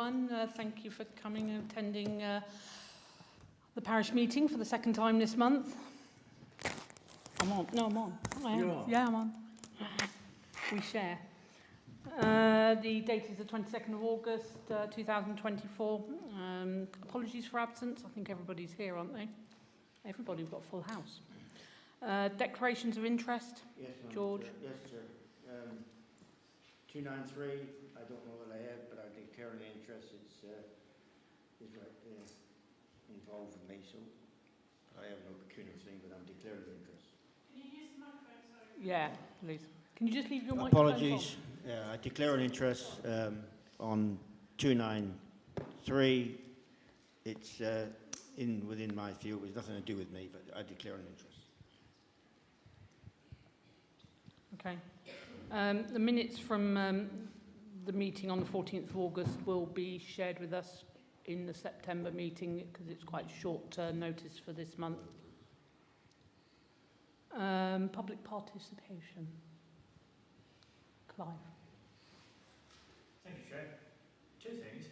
everyone. Thank you for coming and attending the parish meeting for the second time this month. I'm on. No, I'm on. I am. You're on? Yeah, I'm on. We share. The date is the 22nd of August, 2024. Apologies for absence. I think everybody's here, aren't they? Everybody, we've got a full house. Declarations of interest. Yes, George. Yes, sir. 293. I don't know what I have, but I declare an interest. It's right there involved with me, so I have no peculiar thing, but I'm declaring an interest. Can you use the microphone? Sorry. Yeah, please. Can you just leave your microphone on? Apologies. I declare an interest on 293. It's within my field. It's nothing to do with me, but I declare an interest. Okay. The minutes from the meeting on the 14th of August will be shared with us in the September meeting because it's quite short notice for this month. Public participation. Clive. Thank you, Chair. Two things.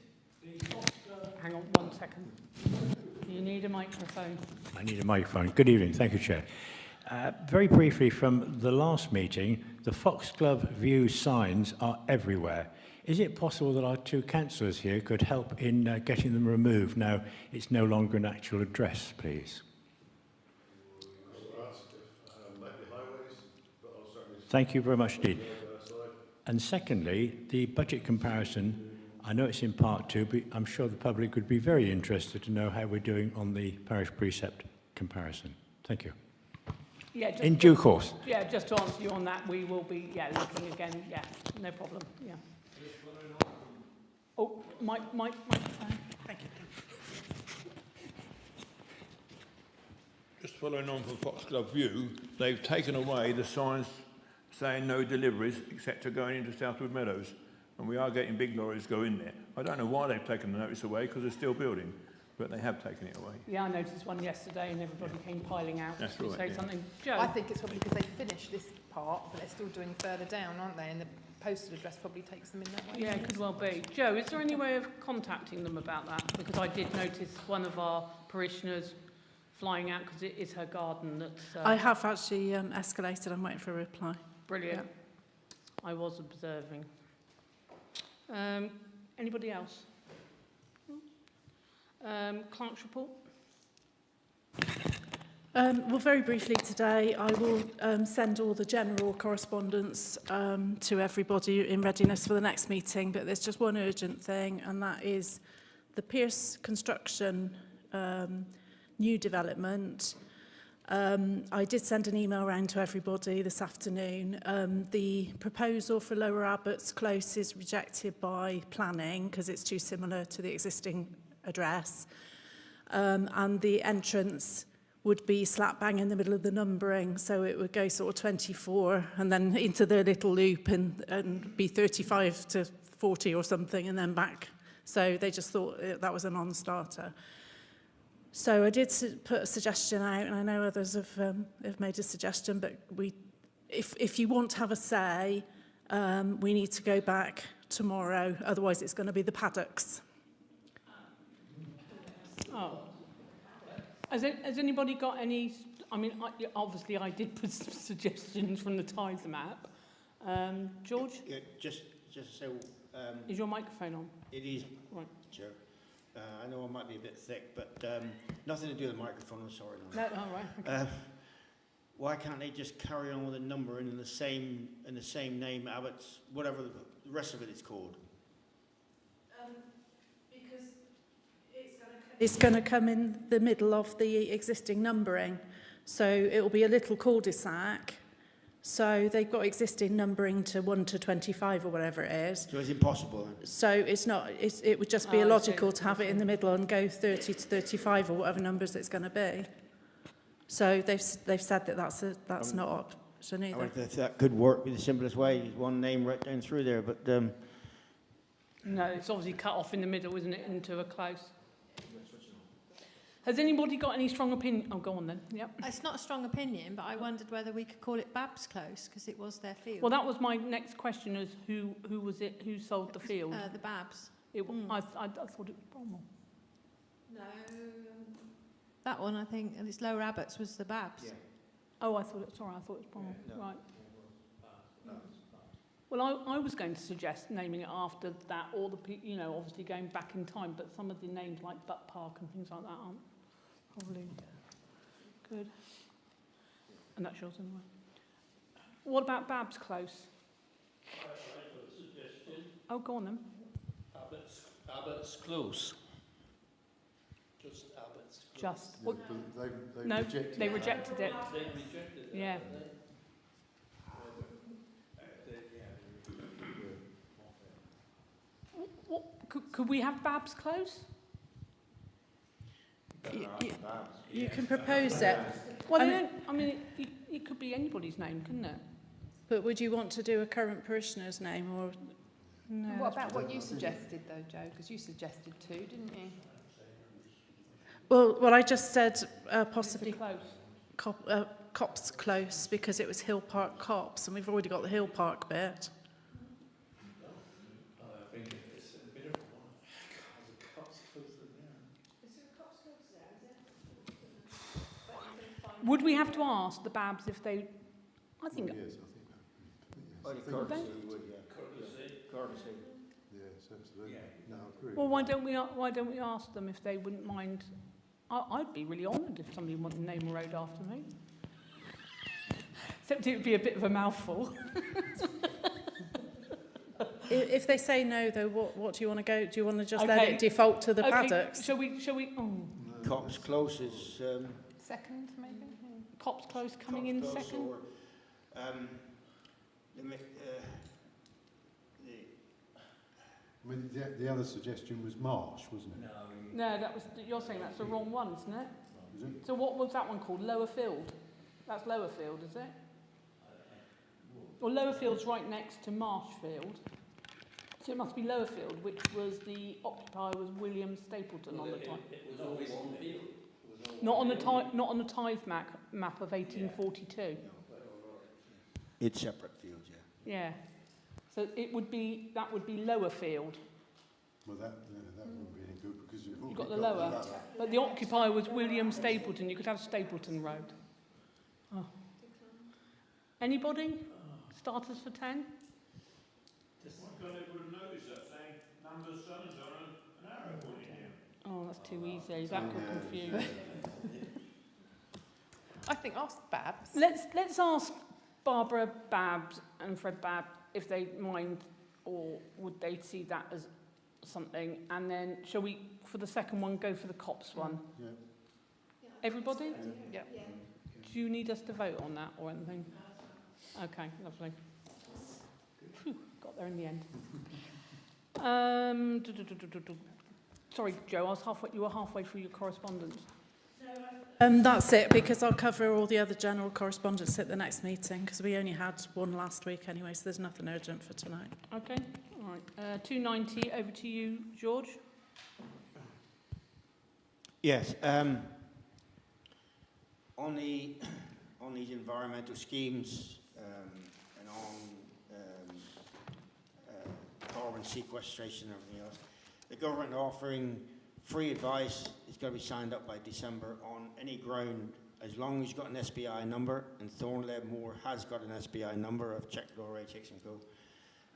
Hang on 1 second. You need a microphone. I need a microphone. Good evening. Thank you, Chair. Very briefly, from the last meeting, the Foxglove View signs are everywhere. Is it possible that our two councillors here could help in getting them removed? Now, it's no longer an actual address, please. Thank you very much indeed. And secondly, the budget comparison, I know it's in part 2, but I'm sure the public would be very interested to know how we're doing on the parish precept comparison. Thank you. Yeah, just in due course. Yeah, just to answer you on that, we will be looking again. Yeah, no problem. Yeah. Oh, microphone. Thank you. Just following on from Foxglove View, they've taken away the signs saying no deliveries except to going into Southwood Meadows, and we are getting big lorries go in there. I don't know why they've taken the notice away because they're still building, but they have taken it away. Yeah, I noticed one yesterday and everybody came piling out. That's to right, say yeah. something. Joe? I think it's probably because they finished this part, but they're still doing further down, aren't they? And the postal address probably takes them in that way. Yeah, it could well be. Joe, is there any way of contacting them about that? Because I did notice one of our parishioners flying out because it is her garden that's... I have actually escalated. I'm waiting for a reply. Brilliant. Yeah. I was observing. Anybody else? Clerk's report? Well, very briefly today, I will send all the general correspondence to everybody in readiness for the next meeting, but there's just one urgent thing, and that is the Pierce construction new development. I did send an email around to everybody this afternoon. The proposal for Lower Abbots Close is rejected by planning because it's too similar to the existing address. And the entrance would be slap bang in the middle of the numbering, so it would go sort of 24 and then into the little loop and be 35 to 40 or something and then back. So they just thought that was a non-starter. So I did put a suggestion out, and I know others have made a suggestion, but if you want to have a say, we need to go back tomorrow, otherwise it's going to be the paddocks. Oh. Has anybody got any... I mean, obviously I did put some suggestions from the tithe map. George? Yeah, just so... is your microphone on? It is. Right. Sure. I know I might be a bit thick, but nothing to do with the microphone, I'm sorry. No, all right. Okay. Why can't they just carry on with a number in the same name, Abbots, whatever the rest of it is called? Because it's going to come in the middle of the existing numbering, so it will be a little cul-de-sac. So they've got existing numbering to 1 to 25 or whatever it is. So it's impossible then? So it's not. it would just be illogical to have it in the middle and go 30 to 35 or whatever numbers it's going to be. So they've said that that's not an option either. I wonder if that could work with the simplest way, one name right down through there, but... No, it's obviously cut off in the middle, isn't it, into a close. Has anybody got any strong opinion? Oh, go on then. Yep. It's not a strong opinion, but I wondered whether we could call it Babs Close because it was their field. Well, that was my next question: is who was it? Who sold the field? The Babs. I thought it was Bromwell. No. That one, I think, and it's Lower Abbots was the Babs. Yeah. Oh, I thought it was Bromwell. No. Right. No. Well, I was going to suggest naming it after that, or obviously going back in time, but some of the names like Butt Park and things like that aren't probably good. And that's yours anyway. What about Babs Close? Oh, go on then. Abbots Close. Just Abbots Close. Just. Yeah, Well, but they no, rejected they it. rejected it. They rejected it. Yeah. Could we have Babs Close? You can propose it, Well, I they mean- don't, I mean, it could be anybody's name, couldn't it? but would you want to do a current parishioner's name or no? What about what you suggested though, Joe? Because you suggested two, didn't you? Well, I just said possibly Close. Cops Close because it was Hill Park Cops, and we've already got the Hill Park bit. I think it's a bit of one. The cops close there. Would we have to ask the Babs if they... I think... Yes, I think that. Well, Yes, the I think- courtesy would, yeah. Courtesy. Yes, absolutely. No, I agree. Well, why don't we ask them if they wouldn't mind? I'd be really honoured if somebody wanted to name a road after me. Except it would be a bit of a mouthful. If they say no, though, what do you want to go? Do you want to just let Okay. it default to the paddocks? Shall we? Oh, Cops Close is... Second, maybe? Cops Close coming in Cops Close second. or, I mean, the other suggestion was Marsh, wasn't it? No, you're saying that's the wrong one, isn't it? Is it? So what was that one called? Lower Field. That's Lower Field, is it? Well, Lower Field's right next to Marshfield. So it must be Lower Field, which was the occupier was William Stapleton on the time. It was always one field. Not on the tithe map of 1842. It's separate fields, yeah. Yeah. So that would be Lower Field. Well, that wouldn't be any good because you've You've got the lower. But the occupier was William Stapleton. You could have Stapleton Road. Oh. Anybody? Starters for 10? Why can't they put a notice up saying numbers so and so and an arrow pointing here? Oh, that's too easy. That could confuse. I think ask Babs. Let's ask Barbara Babs and Fred Babb if they mind, or would they see that as something? And then shall we, for the second one, go for the cops one? Yeah. Everybody? Yeah. Do you need us to vote on that or anything? Okay, lovely. Phew, got there in the end. Sorry, Joe, you were halfway through your correspondence. That's it, because I'll cover all the other general correspondence at the next meeting, because we only had one last week anyway, so there's nothing urgent for tonight. Okay, all right. 290, over to you, George. Yes, on these environmental schemes and on carbon sequestration and everything else, the government offering free advice. It's got to be signed up by December on any ground as long as you've got an SBI number, and Thornleigh Moor has got an SBI number. I've checked with RHX and Co.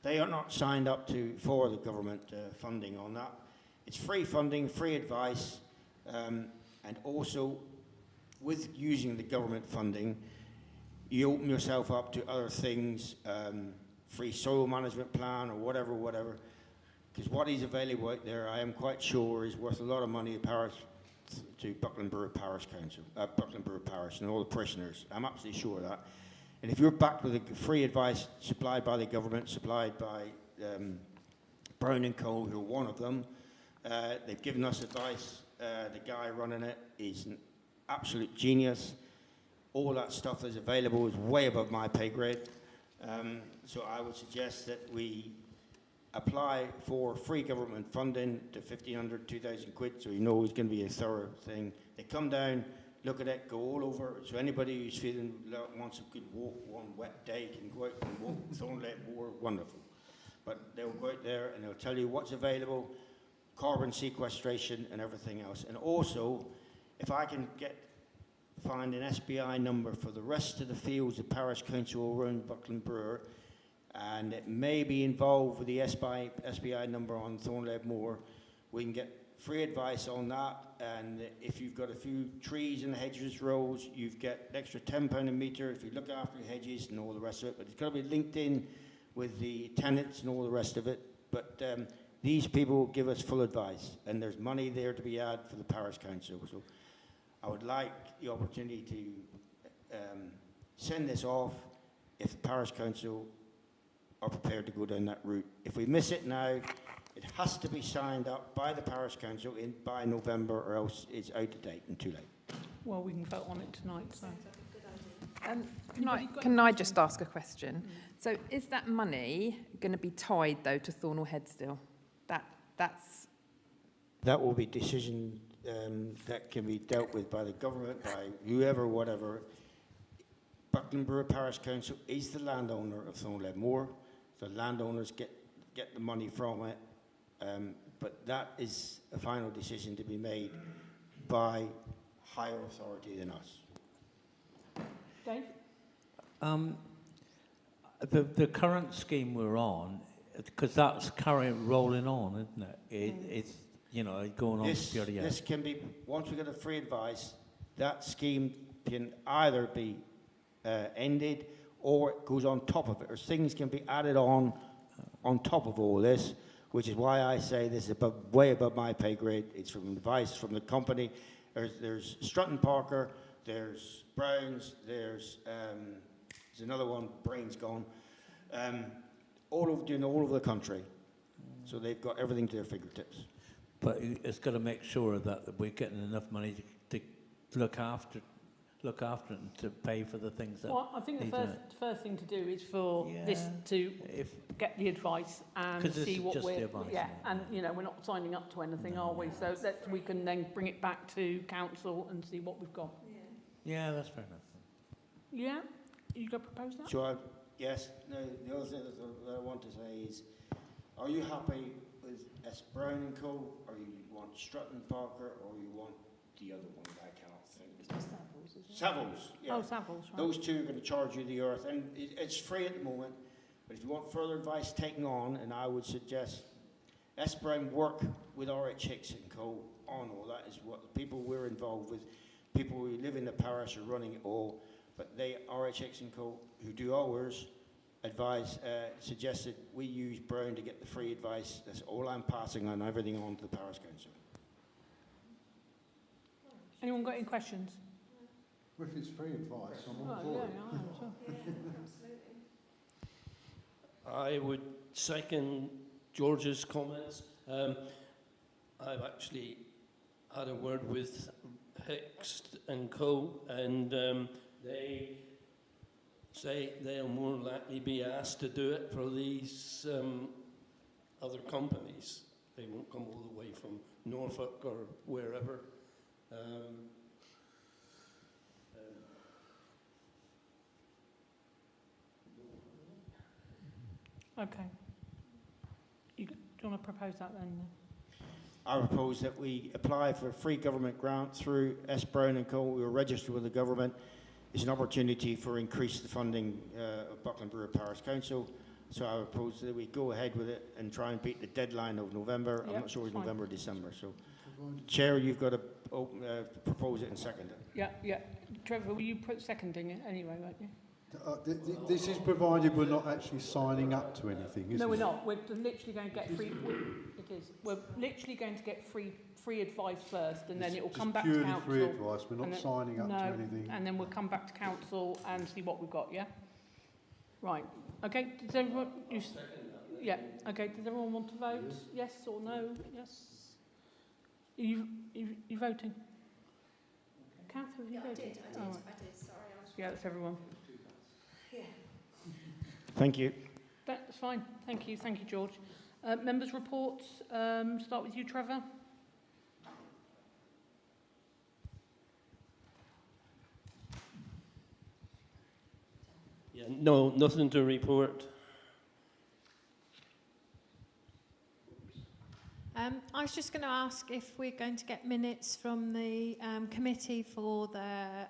They are not signed up for the government funding on that. It's free funding, free advice, and also with using the government funding, you open yourself up to other things, free soil management plan or whatever. Because what is available out there, I am quite sure, is worth a lot of money to Buckland Brewer Parish Council, Buckland Brewer Parish and all the parishioners. I'm absolutely sure of that. And if you're backed with a free advice supplied by the government, supplied by Brown & Co, who are one of them, they've given us advice. The guy running it is an absolute genius. All that stuff that's available is way above my pay grade. So I would suggest that we apply for free government funding to 1,500, 2,000 quid, so you know it's going to be a thorough thing. They come down, look at it, go all over. So anybody who's feeling wants a good walk one wet day can go out and walk Thornleigh Moor, wonderful. But they'll go out there and they'll tell you what's available, carbon sequestration and everything else. And also, if I can find an SBI number for the rest of the fields the parish council will run Buckland Brewer, and it may be involved with the SBI number on Thornlead Moor, we can get free advice on that. And if you've got a few trees in the hedges rows, you've got an extra £10 a metre if you look after your hedges and all the rest of it. But it's got to be linked in with the tenants and all the rest of it. But these people give us full advice, and there's money there to be had for the parish council. So I would like the opportunity to send this off if the parish council are prepared to go down that route. If we miss it now, it has to be signed up by the parish council by November, or else it's out of date and too late. Well, we can vote on it tonight, so. Can I just ask a question? So is that money going to be tied, though, to Thornell Head still? That will be decision that can be dealt with by the government, by whoever, whatever. Buckland Brewer Parish Council is the landowner of Thornlead Moor. The landowners get the money from it, but that is a final decision to be made by higher authority than us. Dave? The current scheme we're on, because that's rolling on, isn't it? It's, you know, going on period. This can be, once we get a free advice, that scheme can either be ended or it goes on top of it, or things can be added on top of all this, which is why I say this is way above my pay grade. It's from advice from the company. There's Strutton Parker, there's Browns, there's another one, Brain's gone, all over the country. So they've got everything to their fingertips. But it's got to make sure that we're getting enough money to look after it and to pay for the things that. Well, I think the first thing to do is for this to get the advice and see what we're. And you know, we're not signing up to anything, are we? So that we can then bring it back to council and see what we've got. Yeah, that's fair enough. Yeah, you going to propose that? So yes. No. The other thing that I want to say is, are you happy with S. Brown and Co, or you want Strutton Parker, or you want the other one that I cannot think? Savills, yeah. Oh, Savills, right. Those two are going to charge you the earth, and it's free at the moment. But if you want further advice taken on, and I would suggest S. Brown work with RH Hicks and Co on all that. Is what the people we're involved with, people who live in the parish are running it all. But they, RH Hicks and Co, who do ours, suggested we use Brown to get the free advice. That's all I'm passing on, everything on to the parish council. Anyone got any questions? Well, if it's free advice, I'm all for it. I am as well. I would second George's comments. I've actually had a word with Hicks and Co, and they say they'll more likely be asked to do it for these other companies. They won't come all the way from Norfolk or wherever. Okay. Do you want to propose that then? I propose that we apply for a free government grant through S. Brown and Co. We are registered with the government. It's an opportunity for increased funding of Buckland Brewer Parish Council. So I propose that we go ahead with it and try and beat the deadline of November. I'm not sure it's November or December. So, Chair, you've got to propose it and second it. Yeah. Trevor, will you put seconding it anyway, won't you? This is provided we're not actually signing up to anything, isn't it? No, we're not. We're literally going to get free. It is. We're literally going to get free advice first, and then it will come back to council. Free advice. We're not signing up to anything. And then we'll come back to council and see what we've got. Yeah. Right. Okay. Does everyone? Yeah. Okay. Does everyone want to vote? Yes or no? Yes. You voting? Kath, have you voted? I did. Sorry. Yeah, that's everyone. Thank you. That's fine. Thank you, George. Members' reports. Start with you, Trevor. Yeah, no, nothing to report. I was just going to ask if we're going to get minutes from the committee for the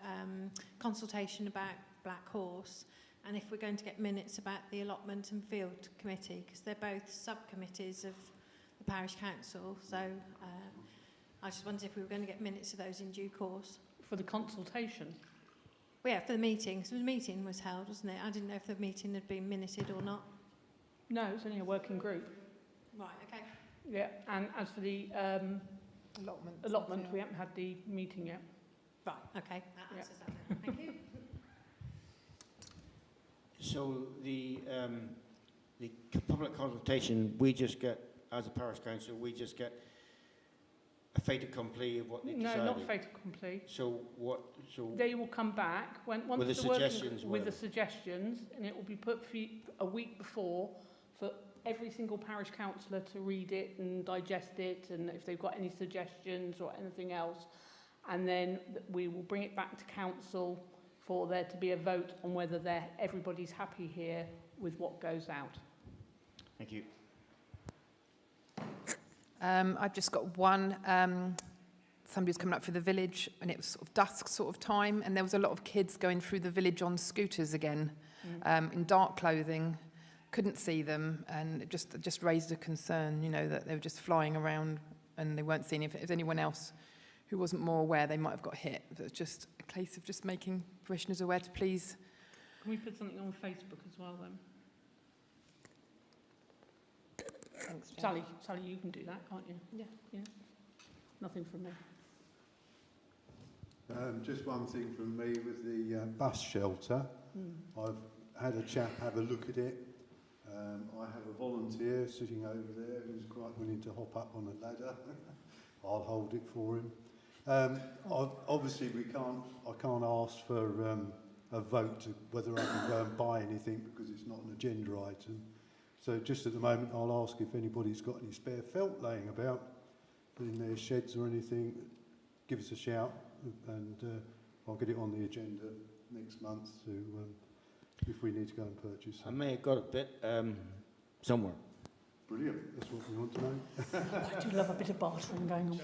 consultation about Black Horse, and if we're going to get minutes about the allotment and field committee, because they're both subcommittees of the parish council. So I just wondered if we were going to get minutes of those in due course. For the consultation? Well, yeah, for the meeting. So the meeting was held, wasn't it? I didn't know if the meeting had been minuted or not. No, it's only a working group. Right, okay. Yeah, and as for the allotment, we haven't had the meeting yet. Right, okay. That answers that then. Thank you. So the public consultation, we just get, as a parish council, we just get a fait accompli of what they decided. No, not fait accompli. So what? So they will come back once with the suggestions, with the suggestions, and it will be put for a week before for every single parish councillor to read it and digest it, and if they've got any suggestions or anything else, and then we will bring it back to council for there to be a vote on whether everybody's happy here with what goes out. Thank you. I've just got one. Somebody was coming up through the village, and it was sort of dusk sort of time, and there was a lot of kids going through the village on scooters again, in dark clothing. Couldn't see them, and it just raised a concern, you know, that they were just flying around and they weren't seeing. If it was anyone else who wasn't more aware, they might have got hit. But it's just a case of just making parishioners aware to please. Can we put something on Facebook as well then? Thanks, Jen. Sally, you can do that, can't you? Yeah. Nothing from me. Just one thing from me with the bus shelter. I've had a chap have a look at it. I have a volunteer sitting over there who's quite willing to hop up on a ladder. I'll hold it for him. Obviously, I can't ask for a vote to whether I can go and buy anything because it's not an agenda item. So just at the moment, I'll ask if anybody's got any spare felt laying about in their sheds or anything. Give us a shout, and I'll get it on the agenda next month to if we need to go and purchase I some. may have got a bit somewhere. Brilliant. That's what we want to know. I do love a bit of bartering going on.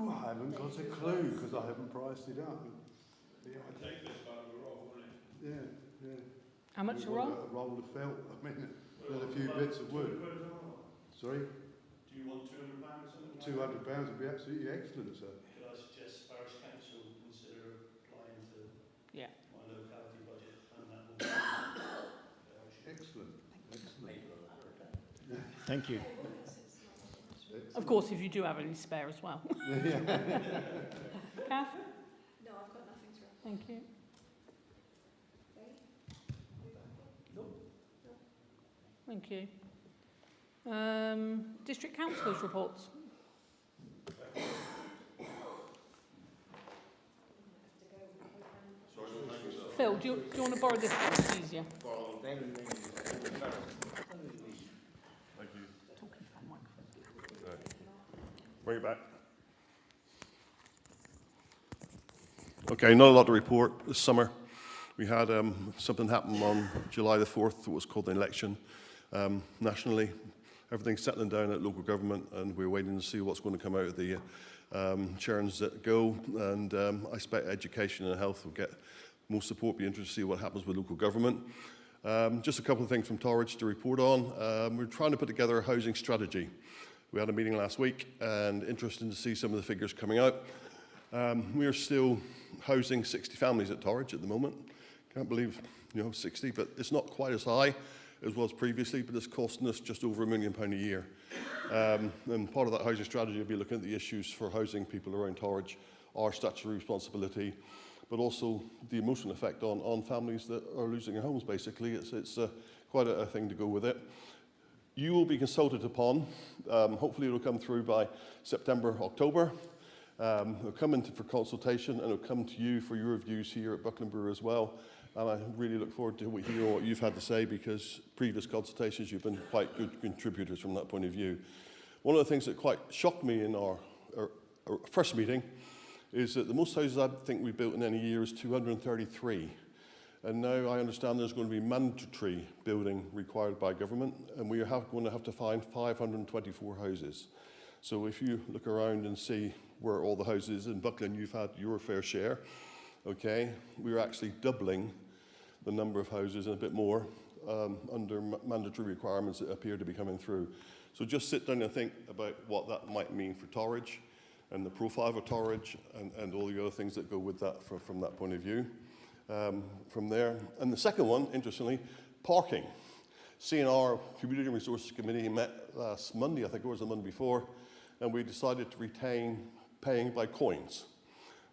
I haven't got a clue because I haven't priced it up. Yeah. How much a We've roll? got a roll of felt. I mean, there's a few bits of wood. Sorry? Do you want £200 or something? £200 would be absolutely excellent, sir. Could I suggest parish council consider applying to my locality budget, and that will be Excellent. Thank you. Of course, if you do have any spare as well. Kath? No, I've got nothing to add. Thank you. Thank you. District councillors' reports. Phil, do you want to borrow this one? It's easier. Bring it back. Okay, not a lot to report this summer. We had something happen on July the 4th. It was called an election nationally. Everything's settling down at local government, and we're waiting to see what's going to come out of the churns that go. And I expect education and health will get more support. Be interested to see what happens with local government. Just a couple of things from Torridge to report on. We're trying to put together a housing strategy. We had a meeting last week, and interesting to see some of the figures coming out. We are still housing 60 families at Torridge at the moment. Can't believe, 60, but it's not quite as high as was previously, but it's costing us just over £1 million a year. And part of that housing strategy will be looking at the issues for housing people around Torridge, our statutory responsibility, but also the emotional effect on families that are losing their homes, basically. It's quite a thing to go with it. You will be consulted upon. Hopefully it will come through by September, October. It'll come in for consultation, and it'll come to you for your reviews here at Buckland Brewer as well. And I really look forward to hearing what you've had to say, because previous consultations, you've been quite good contributors from that point of view. One of the things that quite shocked me in our first meeting is that the most houses I think we built in any year is 233. And now I understand there's going to be mandatory building required by government, and we are going to have to find 524 houses. So if you look around and see where all the houses in Buckland, you've had your fair share, okay? We're actually doubling the number of houses and a bit more under mandatory requirements that appear to be coming through. So just sit down and think about what that might mean for Torridge and the profile of Torridge and all the other things that go with that from that point of view. From there. And the second one, interestingly, parking. CNR Community Resources Committee met last Monday, I think it was the Monday before, and we decided to retain paying by coins.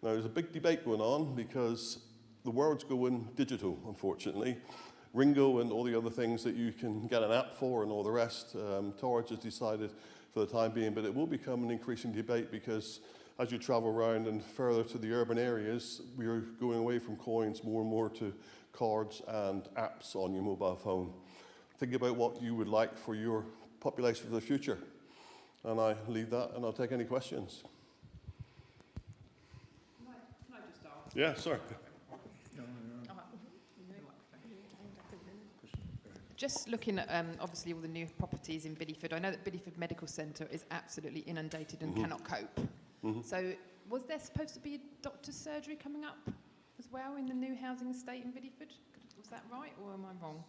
Now there's a big debate going on because the world's going digital, unfortunately. Ringo and all the other things that you can get an app for and all the rest, Torridge has decided for the time being, but it will become an increasing debate because as you travel around and further to the urban areas, we are going away from coins more and more to cards and apps on your mobile phone. Think about what you would like for your population of the future. And I leave that and I'll take any questions. Can I just ask? Yeah, sorry. Just looking at obviously all the new properties in Bideford, I know that Bideford Medical Centre is absolutely inundated and cannot cope. So was there supposed to be a doctor's surgery coming up as well in the new housing estate in Bideford? Was that right or am I wrong?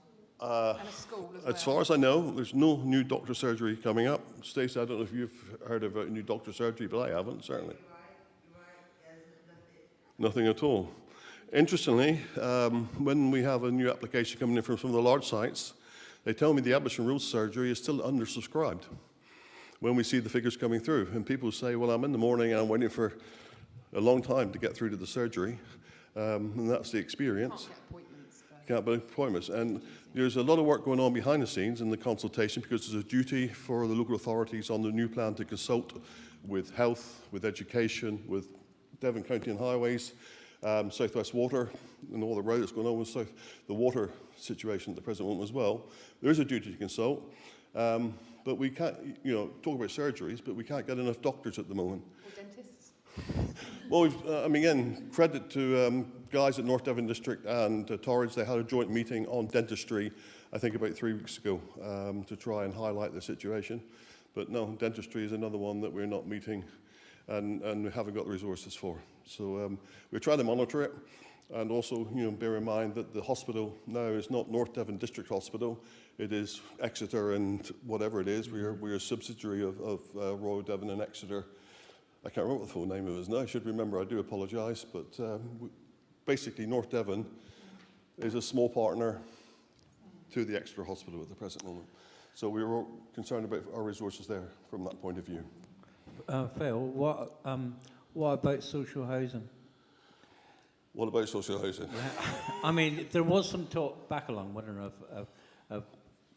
And a school as well. As far as I know, there's no new doctor surgery coming up. Stacey, I don't know if you've heard of a new doctor surgery, but I haven't, certainly. Nothing at all. Interestingly, when we have a new application coming in from some of the large sites, they tell me the Abolition Rules surgery is still undersubscribed when we see the figures coming through. And people say, well, I'm in the morning and I'm waiting for a long time to get through to the surgery. And that's the experience. Can't get appointments. And there's a lot of work going on behind the scenes in the consultation because there's a duty for the local authorities on the new plan to consult with health, with education, with Devon County and Highways, South West Water, and all the road that's going on with the water situation at the present moment as well. There is a duty to consult. But we can't, talk about surgeries, but we can't get enough doctors at the moment. Or dentists? Well, again, credit to guys at North Devon District and Torridge. They had a joint meeting on dentistry, I think about 3 weeks ago, to try and highlight the situation. But no, dentistry is another one that we're not meeting and we haven't got the resources for. So we're trying to monitor it. And also, bear in mind that the hospital now is not North Devon District Hospital. It is Exeter and whatever it is. We're a subsidiary of Royal Devon and Exeter. I can't remember what the full name of it is now. I should remember. I do apologise. But basically, North Devon is a small partner to the Exeter Hospital at the present moment. So we're all concerned about our resources there from that point of view. Phil, what about social housing? What about social housing? I mean, there was some talk back along, wondering of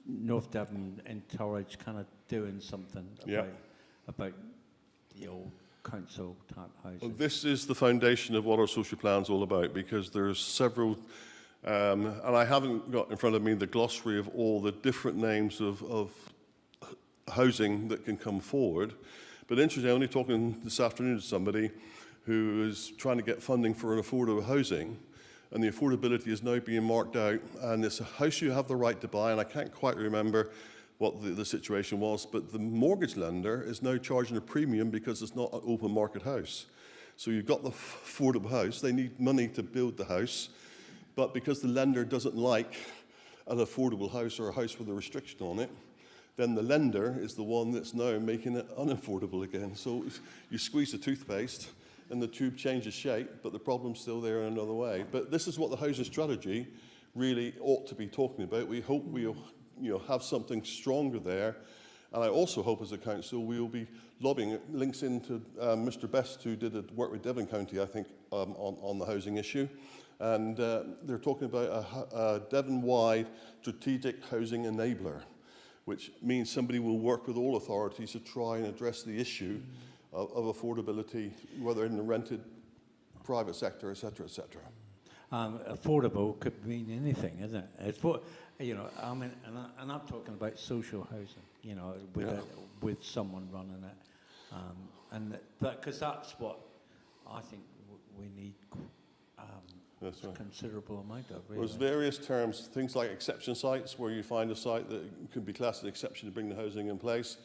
North Devon and Torridge kind of doing something about the old council type housing. Well, this is the foundation of what our social plan is all about, because there's several, and I haven't got in front of me the glossary of all the different names of housing that can come forward. But interestingly, I'm only talking this afternoon to somebody who is trying to get funding for an affordable housing, and the affordability is now being marked out, and it's a house you have the right to buy, and I can't quite remember what the situation was, but the mortgage lender is now charging a premium because it's not an open market house. So you've got the affordable house, they need money to build the house, but because the lender doesn't like an affordable house or a house with a restriction on it, then the lender is the one that's now making it unaffordable again. So you squeeze the toothpaste, and the tube changes shape, but the problem's still there in another way. But this is what the housing strategy really ought to be talking about. We hope we'll have something stronger there. And I also hope as a council we'll be lobbying. It links into Mr. Best, who did work with Devon County, I think, on the housing issue. And they're talking about a Devon-wide strategic housing enabler, which means somebody will work with all authorities to try and address the issue of affordability, whether in the rented private sector, et cetera, et cetera. Affordable could mean anything, isn't it? It's what, I mean, and I'm talking about social housing, with someone running it, and because that's what I think we need That's right. Considerable amount of, really. There's various terms, things like exception sites, where you find a site that could be classed as an exception to bring the housing in place.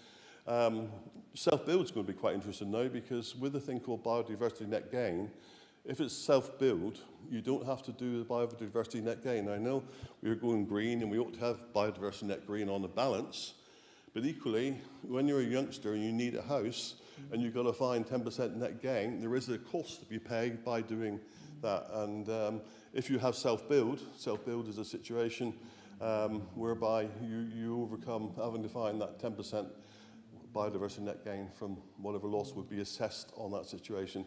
Self-build is going to be quite interesting now, because with a thing called biodiversity net gain, if it's self-build, you don't have to do the biodiversity net gain. I know we're going green and we ought to have biodiversity net green on the balance, but equally, when you're a youngster and you need a house and you've got to find 10% net gain, there is a cost to be paid by doing that. And if you have self-build is a situation whereby you overcome having to find that 10% biodiversity net gain from whatever loss would be assessed on that situation.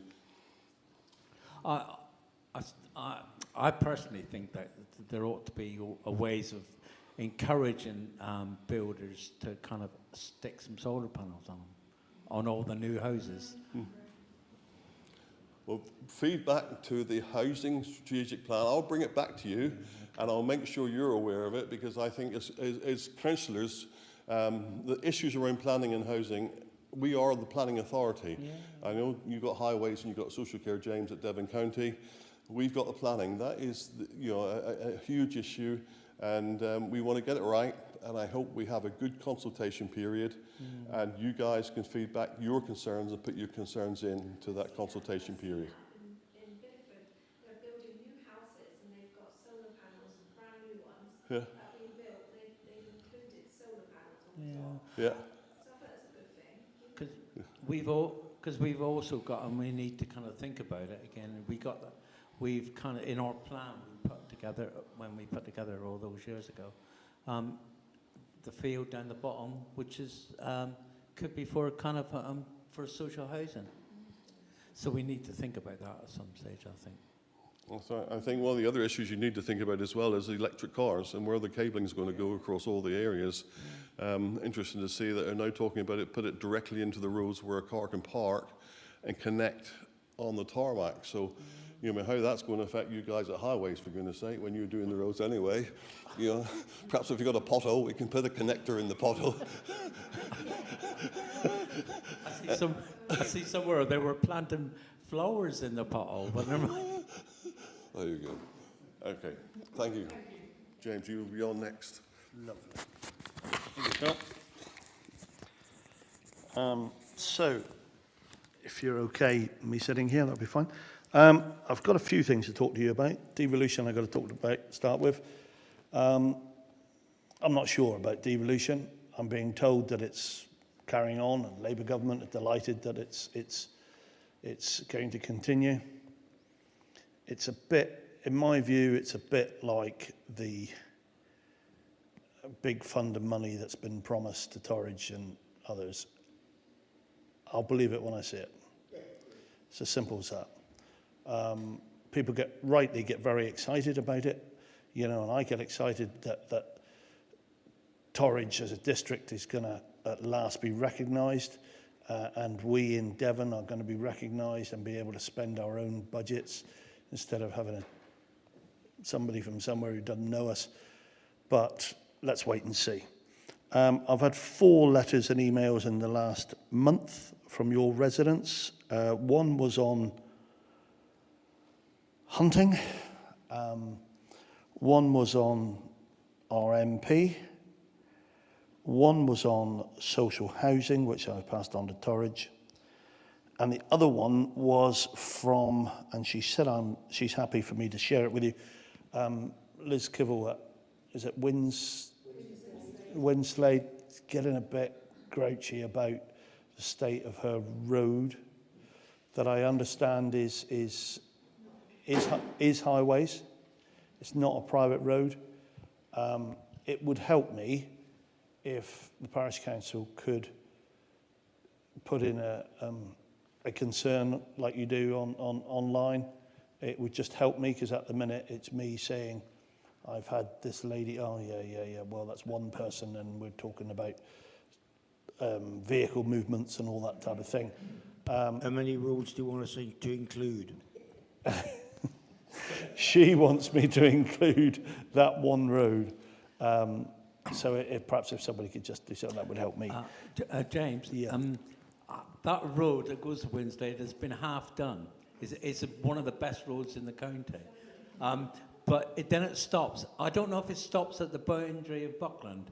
I personally think that there ought to be a ways of encouraging builders to kind of stick some solar panels on all the new houses. Well, feedback to the housing strategic plan, I'll bring it back to you, and I'll make sure you're aware of it, because I think as councillors, the issues around planning and housing, we are the planning authority. Yeah. I know you've got highways and you've got social care, James, at Devon County. We've got the planning. That is, a huge issue, and we want to get it right. And I hope we have a good consultation period, and you guys can feed back your concerns and put your concerns into that consultation period. In Bideford, they're building new houses and they've got solar panels, and brand new ones Yeah. that are being built. They've included solar panels on the top. Yeah. So I thought that's a good thing. Because we've also got, and we need to kind of think about it again. We've kind of in our plan we put together when we put together all those years ago, the field down the bottom, which is could be for kind of for social housing. So we need to think about that at some stage, I think. So I think one of the other issues you need to think about as well is the electric cars and where the cabling is going to go across all the areas. Interesting to see that they're now talking about it, put it directly into the roads where a car can park and connect on the tarmac. So, how that's going to affect you guys at highways, for goodness sake, when you're doing the roads anyway. Perhaps if you've got a pothole, we can put a connector in the pothole. I see somewhere they were planting flowers in the pothole, but never mind. There you go. Okay, thank you. James, you'll be on next. Lovely. Thank you, Phil. So, if you're okay, me sitting here, that'll be fine. I've got a few things to talk to you about. Devolution I've got to talk about, start with. I'm not sure about devolution. I'm being told that it's carrying on, and Labour government are delighted that it's going to continue. It's a bit, in my view, it's a bit like the big fund of money that's been promised to Torridge and others. I'll believe it when I see it. It's as simple as that. People rightly get very excited about it, and I get excited that Torridge as a district is going to at last be recognised, and we in Devon are going to be recognised and be able to spend our own budgets instead of having somebody from somewhere who doesn't know us. But let's wait and see. I've had 4 letters and emails in the last month from your residents. One was on hunting. One was on our MP. One was on social housing, which I've passed on to Torridge. And the other one was from, and she said she's happy for me to share it with you, Liz Kivell, is it Winslade, getting a bit grouchy about the state of her road that I understand is highways. It's not a private road. It would help me if the parish council could put in a concern like you do online. It would just help me, because at the minute it's me saying, I've had this lady, well, that's one person, and we're talking about vehicle movements and all that type of thing. How many roads do you want us to include? She wants me to include that one road. So perhaps if somebody could just do something, that would help me. James, that road that goes to Winslade has been half done. It's one of the best roads in the county. But then it stops. I don't know if it stops at the boundary of Buckland.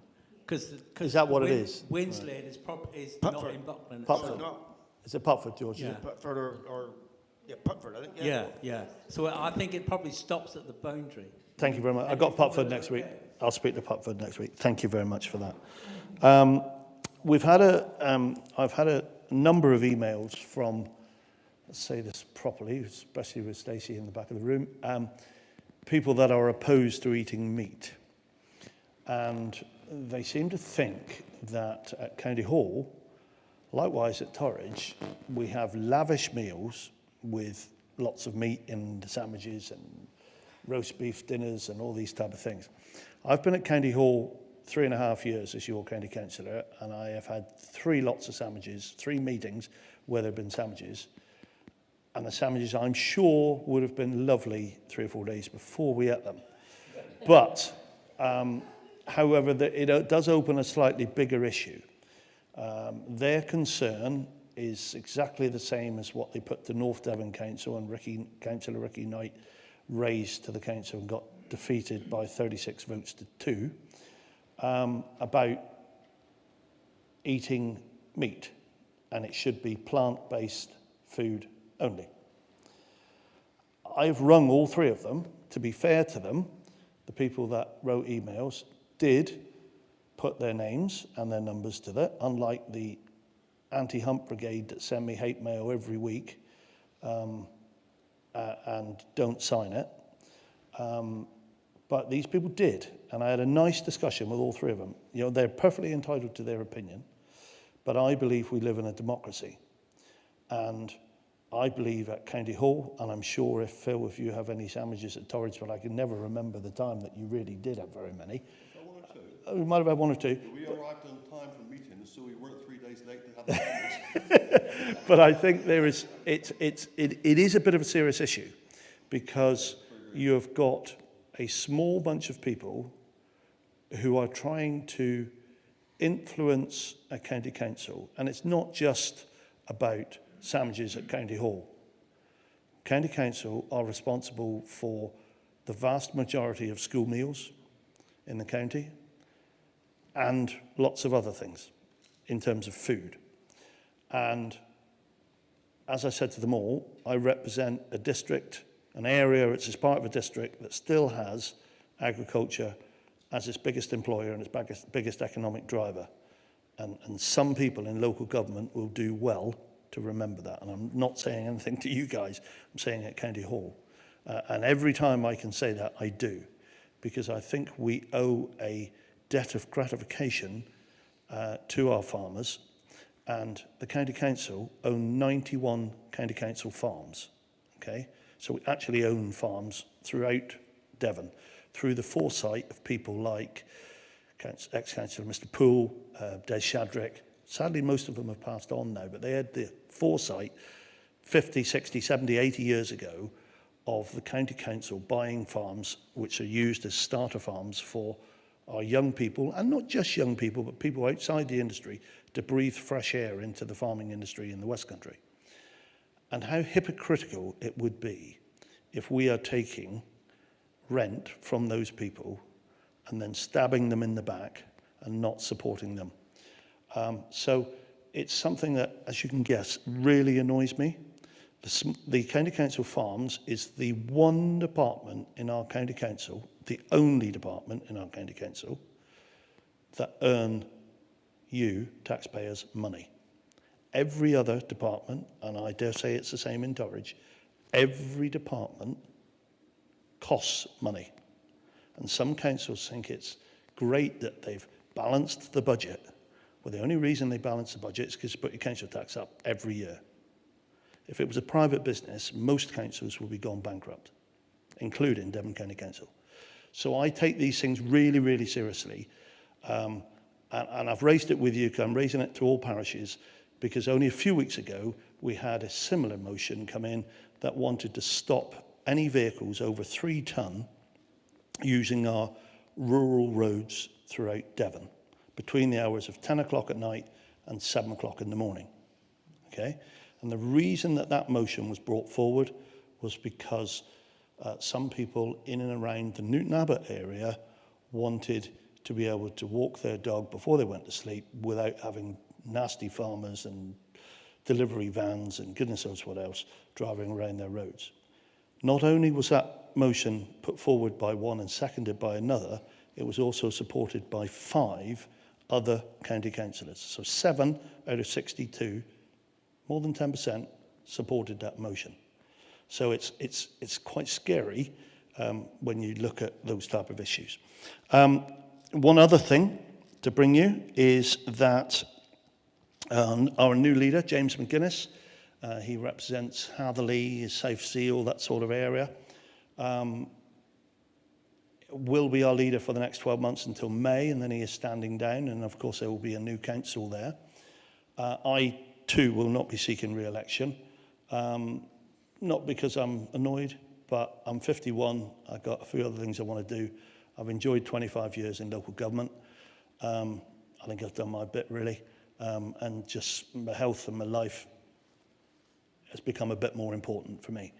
Is that what it is? Winslade is not in Buckland. Putford. Is it Putford, George? Yeah. Putford or Putford, I think. Yeah. So I think it probably stops at the boundary. Thank you very much. I've got Putford next week. I'll speak to Putford next week. Thank you very much for that. I've had a number of emails from, let's say this properly, especially with Stacey in the back of the room, people that are opposed to eating meat. And they seem to think that at County Hall, likewise at Torridge, we have lavish meals with lots of meat in the sandwiches and roast beef dinners and all these type of things. I've been at County Hall 3.5 years as your county councillor, and I have had 3 lots of sandwiches, 3 meetings where there have been sandwiches. And the sandwiches, I'm sure, would have been lovely 3 or 4 days before we ate them. But, however, it does open a slightly bigger issue. Their concern is exactly the same as what they put to North Devon Council and Councillor Ricky Knight raised to the council and got defeated by 36 votes to 2 about eating meat, and it should be plant-based food only. I've rung all 3 of them. To be fair to them, the people that wrote emails did put their names and their numbers to that, unlike the anti-hump brigade that send me hate mail every week and don't sign it. But these people did, and I had a nice discussion with all 3 of them. You know, they're perfectly entitled to their opinion, but I believe we live in a democracy. And I believe at County Hall, and I'm sure if Phil, if you have any sandwiches at Torridge, but I can never remember the time that you really did have very many. We might have had 1 or 2. We arrived on time for meetings, so we weren't 3 days late to have the sandwich. But I think it is a bit of a serious issue, because you have got a small bunch of people who are trying to influence a county council, and it's not just about sandwiches at County Hall. County Council are responsible for the vast majority of school meals in the county and lots of other things in terms of food. And as I said to them all, I represent a district, an area, it's as part of a district that still has agriculture as its biggest employer and its biggest economic driver. And some people in local government will do well to remember that. And I'm not saying anything to you guys, I'm saying at County Hall. And every time I can say that, I do. Because I think we owe a debt of gratification to our farmers. And the County Council own 91 County Council farms. Okay? So we actually own farms throughout Devon, through the foresight of people like ex-councillor Mr. Poole, Des Shadrick. Sadly, most of them have passed on now, but they had the foresight 50, 60, 70, 80 years ago of the county council buying farms which are used as starter farms for our young people, and not just young people, but people outside the industry, to breathe fresh air into the farming industry in the West Country. And how hypocritical it would be if we are taking rent from those people and then stabbing them in the back and not supporting them. So it's something that, as you can guess, really annoys me. The County Council Farms is the one department in our County Council, the only department in our County Council, that earn you, taxpayers, money. Every other department, and I dare say it's the same in Torridge, every department costs money. And some councils think it's great that they've balanced the budget. Well, the only reason they balance the budget is because you put your council tax up every year. If it was a private business, most councils would be gone bankrupt, including Devon County Council. So I take these things really, really seriously. And I've raised it with you, because I'm raising it to all parishes, because only a few weeks ago, we had a similar motion come in that wanted to stop any vehicles over 3 tonne using our rural roads throughout Devon between the hours of 10 o'clock at night and 7 o'clock in the morning. Okay? And the reason that that motion was brought forward was because Some people in and around the Newton Abbot area wanted to be able to walk their dog before they went to sleep without having nasty farmers and delivery vans and goodness knows what else driving around their roads. Not only was that motion put forward by one and seconded by another, it was also supported by 5 other county councillors. So 7 out of 62, more than 10%, supported that motion. So it's quite scary when you look at those type of issues. One other thing to bring you is that our new leader, James McGuinness, he represents Hatherley, South Sea, all that sort of area, will be our leader for the next 12 months until May, and then he is standing down, and of course there will be a new council there. I too will not be seeking re-election, not because I'm annoyed, but I'm 51, I've got a few other things I want to do. I've enjoyed 25 years in local government. I think I've done my bit really, and just my health and my life has become a bit more important for me.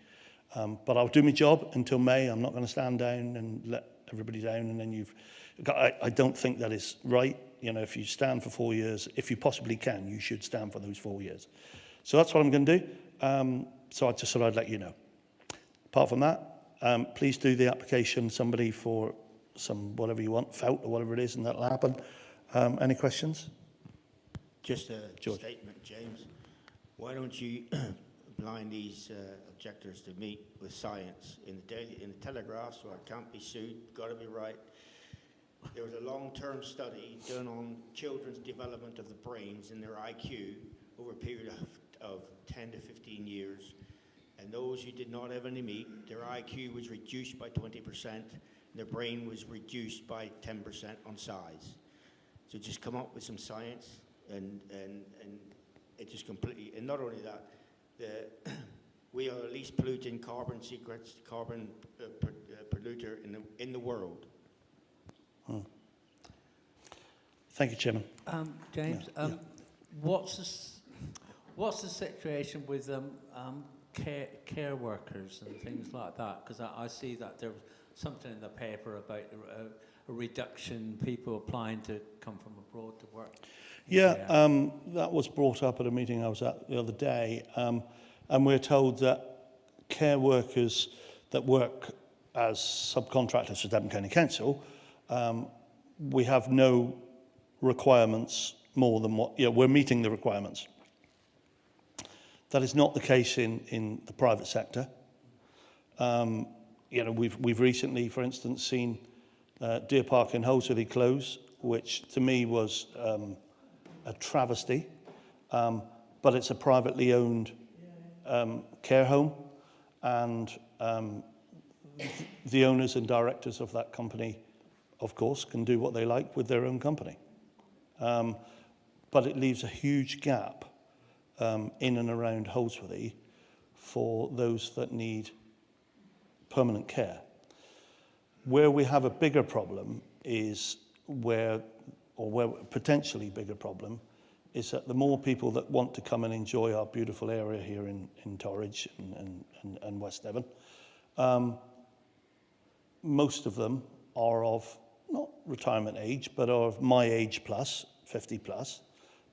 But I'll do my job until May. I'm not going to stand down and let everybody down, and then I don't think that is right. You know, if you stand for 4 years, if you possibly can, you should stand for those 4 years. So that's what I'm going to do. So I just thought I'd let you know. Apart from that, please do the application, somebody for some whatever you want, felt or whatever it is, and that'll happen. Any questions? Just a George. statement, James. Why don't you blind these objectors to meet with science in the Telegraph, so I can't be sued, got to be right. There was a long-term study done on children's development of the brains and their IQ over a period of 10 to 15 years. And those who did not have any meat, their IQ was reduced by 20%, and their brain was reduced by 10% on size. So just come up with some science, and it just completely, and not only that, we are the least polluting carbon polluter in the world. Thank you, Chairman. James, Yeah. what's the situation with care workers and things like that? Because I see that there was something in the paper about a reduction, people applying to come from abroad to work. Yeah, that was brought up at a meeting I was at the other day, and we're told that care workers that work as subcontractors for Devon County Council, we have no requirements more than what, we're meeting the requirements. That is not the case in the private sector. We've recently, for instance, seen Deer Park in Holsworthy close, which to me was a travesty, but it's a privately owned care home, and the owners and directors of that company, of course, can do what they like with their own company. But it leaves a huge gap in and around Holsworthy for those that need permanent care. Where we have a bigger problem is where potentially bigger problem is that the more people that want to come and enjoy our beautiful area here in Torridge and West Devon, most of them are of not retirement age, but are of my age plus, 50 plus,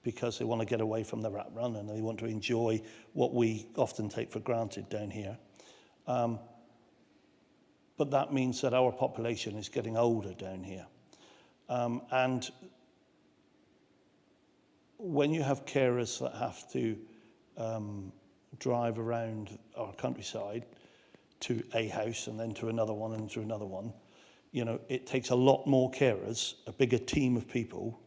because they want to get away from the rat run and they want to enjoy what we often take for granted down here. But that means that our population is getting older down here. And when you have carers that have to drive around our countryside to a house and then to another one and to another one, it takes a lot more carers, a bigger team of people,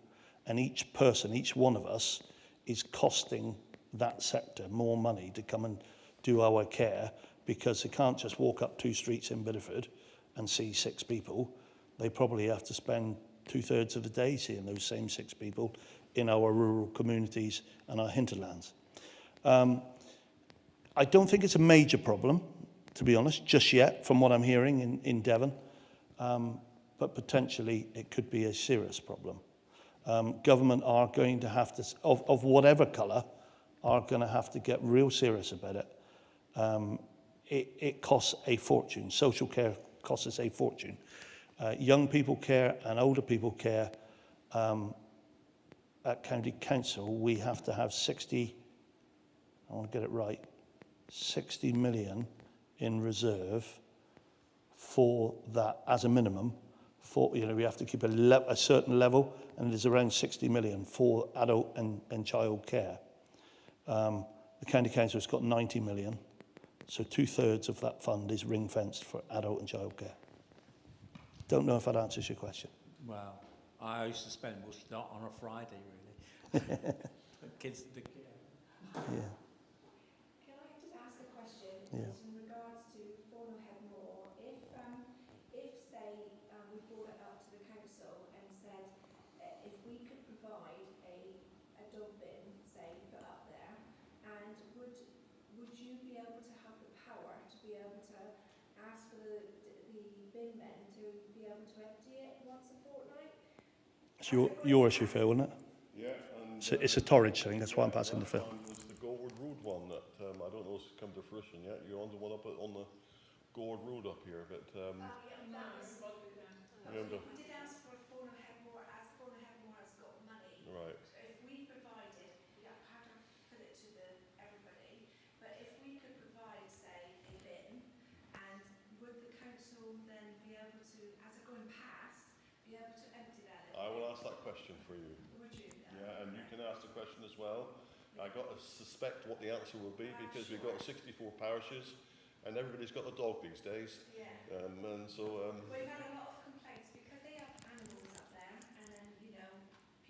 and each person, each one of us, is costing that sector more money to come and do our care, because they can't just walk up 2 streets in Bideford and see 6 people. They probably have to spend 2/3 of the day seeing those same 6 people in our rural communities and our hinterlands. I don't think it's a major problem, to be honest, just yet, from what I'm hearing in Devon, but potentially it could be a serious problem. Government are going to have to, of whatever colour, are going to have to get real serious about it. it costs a fortune. Social care costs us a fortune. Young people care and older people care. At County Council, we have to have 60, I want to get it right, 60 million in reserve for that as a minimum. For, you know, we have to keep a certain level, and there's around 60 million for adult and child care. The County Council has got 90 million, so 2/3 of that fund is ring-fenced for adult and child care. Don't know if that answers your question. Well, I used to spend most of that on a Friday, really. Kids, Yeah. Can I just ask a question? Yeah. In regards to Thornhill Headmore, if say we brought it up to the council and said if we could provide a dog bin, say, put up there, and would you be able to have the power to be able to ask for the bin men to be able to empty it once a fortnight? It's your issue, Phil, isn't it? Yeah. And, It's a Torridge thing, that's why I'm passing the Phil. Was the Gorward Road one that, I don't know if it's come to fruition yet. You're on the one up on the Gorward Road up here, but... We did ask for Thornhill Headmore, as Thornhill Headmore has got money. Right. If we provided, we don't have to put it to everybody, but if we could provide, say, a bin, and would the council then be able to, as a going past, be able to empty that? I will ask that question for you. Would you? Yeah, and you can ask the question as well. I got to suspect what the answer will be because we've got 64 parishes and everybody's got a dog these days. Yeah. And so... We've had a lot of complaints because they have animals up there and then, you know,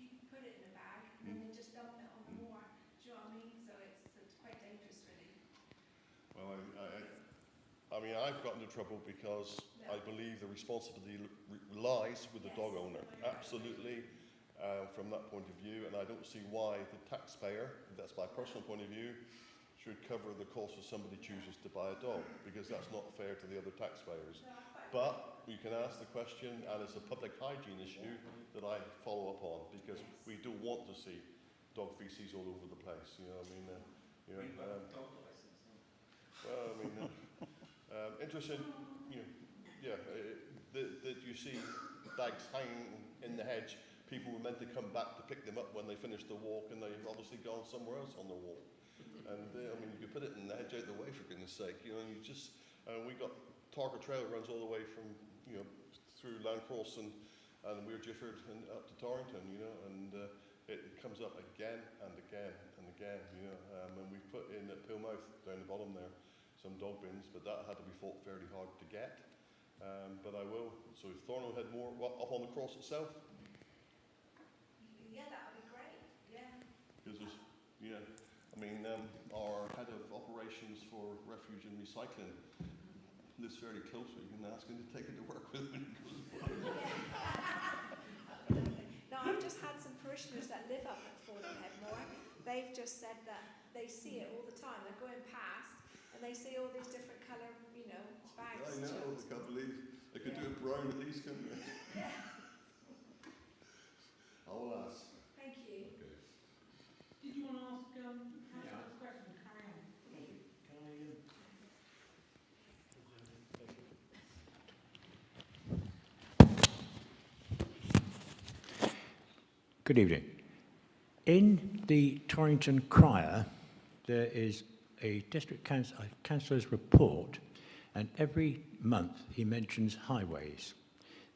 people put it in a bag and then they just dump it on the moor. Do you know what I mean? So it's quite dangerous, really. Well, I mean, I've got into trouble because I believe the responsibility lies with the dog owner. Absolutely. From that point of view, and I don't see why the taxpayer, that's my personal point of view, should cover the cost if somebody chooses to buy a dog, because that's not fair to the other taxpayers. But you can ask the question, and it's a public hygiene issue that I follow up on, because we don't want to see dog feces all over the place. You know, I mean, well, I mean, interesting. You know, yeah, that you see bags hanging in the hedge. People were meant to come back to pick them up when they finished the walk, and they've obviously gone somewhere else on the walk. And I mean, you could put it in the hedge out the way, for goodness sake. You know, you just we got Target Trail runs all the way from through Landcross and Weir Gifford and up to Torrington. You know, and it comes up again and again and again. You know, and we put in at Pillmouth down the bottom there some dog bins, but that had to be fought fairly hard to get. But I will. So if Thornhill Headmore up on the cross itself. Yeah, that would be great. Yeah. Because there's, I mean, our head of operations for refuge and recycling lives fairly close, so you can ask him to take it to work with when he goes by. No, I've just had some parishioners that live up at Thornhill Headmore. They've just said that they see it all the time. They're going past and they see all these different colour, bags. I know, I can't believe they could do it brown at least, couldn't they? Yeah. I will ask. Thank you. Okay. Did you want to ask Councillor's question? Carry on. Good evening. In the Torrington Crier, there is a district councillor's report, and every month he mentions highways.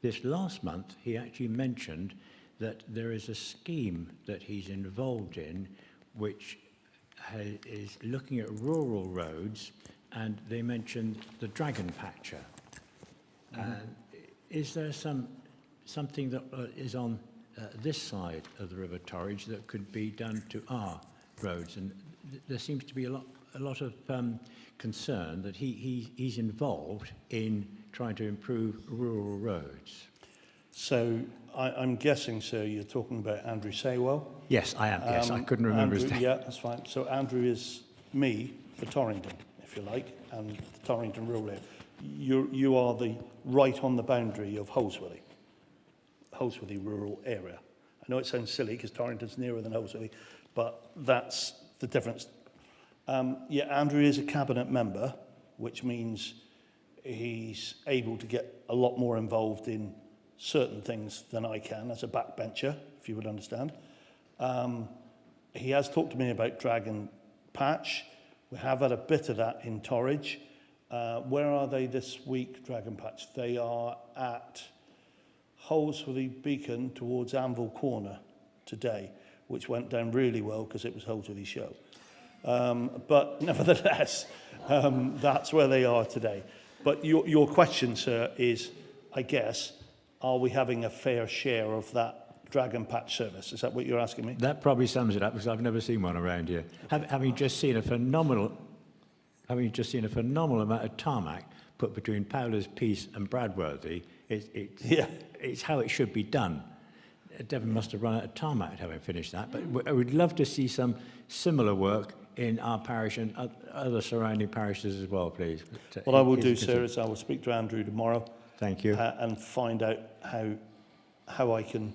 This last month, he actually mentioned that there is a scheme that he's involved in which is looking at rural roads, and they mentioned the Dragon Patcher. Is there something that is on this side of the River Torridge that could be done to our roads? And there seems to be a lot of concern that he's involved in trying to improve rural roads. So I'm guessing, sir, you're talking about Andrew Saywell? Yes, I am. Yes, I couldn't remember his name. Yeah, that's fine. So Andrew is me for Torrington, if you like, and the Torrington rural area. You are right on the boundary of Holsworthy rural area. I know it sounds silly because Torrington's nearer than Holsworthy, but that's the difference. Yeah, Andrew is a cabinet member which means he's able to get a lot more involved in certain things than I can as a backbencher, if you would understand. He has talked to me about Dragon Patch. We have had a bit of that in Torridge. Where are they this week, Dragon Patch? They are at Holsworthy Beacon towards Anvil Corner today, which went down really well because it was Holsworthy show. But nevertheless, that's where they are today. But your question, sir, is, I guess, are we having a fair share of that Dragon Patch service? Is that what you're asking me? That probably sums it up because I've never seen one around here. Having just seen a phenomenal amount of tarmac put between Powler's Peace and Bradworthy, it's how it should be done. Devon must have run out of tarmac having finished that, but I would love to see some similar work in our parish and other surrounding parishes as well, please. What I will do, sir, is I will speak to Andrew tomorrow. Thank you. And find out how I can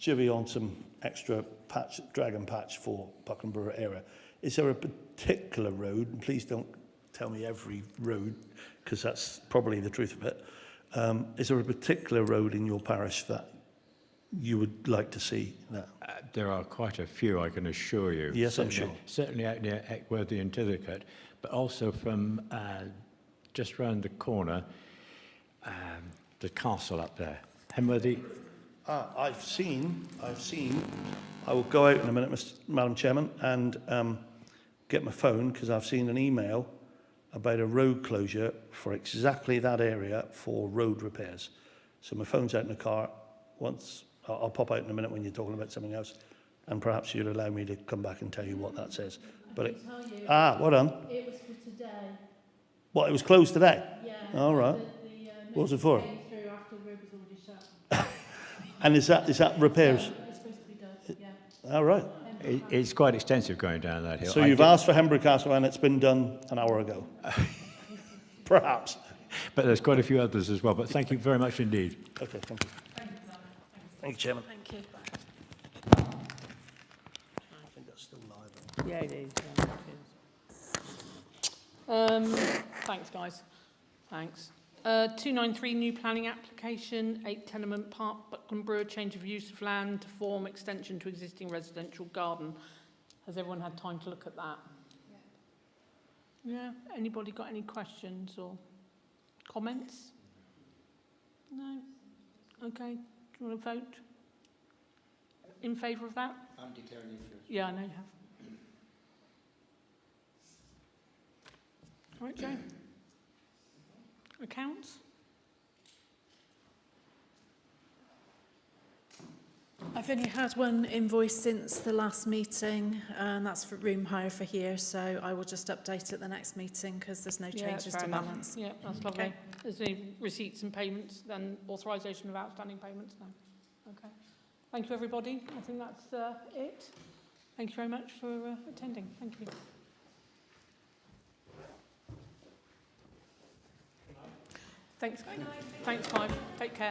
jivvy on some extra Dragon Patch for Buckland Brewer area. Is there a particular road, and please don't tell me every road, because that's probably the truth of it. Is there a particular road in your parish that you would like to see that? There are quite a few, I can assure you. Yes, I'm sure. Certainly out near Eckworthy and Tithercote, but also from just round the corner, the castle up there. Hemworthy. I've seen. I will go out in a minute, Madam Chairman, and get my phone, because I've seen an email about a road closure for exactly that area for road repairs. So my phone's out in the car. Once I'll pop out in a minute when you're talking about something else, and perhaps you'll allow me to come back and tell you what that says. But well done. It was for today. What, it was closed today? Yeah. All right. What was it for? Came through after the road was already shut. And is that repairs? Yeah, it's supposed to be done. Yeah. All right. It's quite extensive going down that hill. So you've asked for Hembury Castle and it's been done an hour ago. Perhaps. But there's quite a few others as well. But thank you very much indeed. Okay, thank you. Thank you, Chairman. Thank you. I think that's still live. Yeah, it is. Yeah, it is. Thanks, guys. Thanks. 293 new planning application, 8 Tenement Park, Buckland Brewer, change of use of land to form extension to existing residential garden. Has everyone had time to look at that? Yeah. Anybody got any questions or comments? No? Okay. Do you want to vote? In favour of that? I'm declaring interest. Yeah, I know you have. All right, Joe. Accounts? I've only had one invoice since the last meeting, and that's for room hire for here, so I will just update at the next meeting because there's no changes to balance. Yeah, that's lovely. Okay. Is there any receipts and payments, then authorisation of outstanding payments? No. Okay. Thank you, everybody. I think that's it. Thank you very much for attending. Thank you. Thanks. Thanks, Clive. Take care.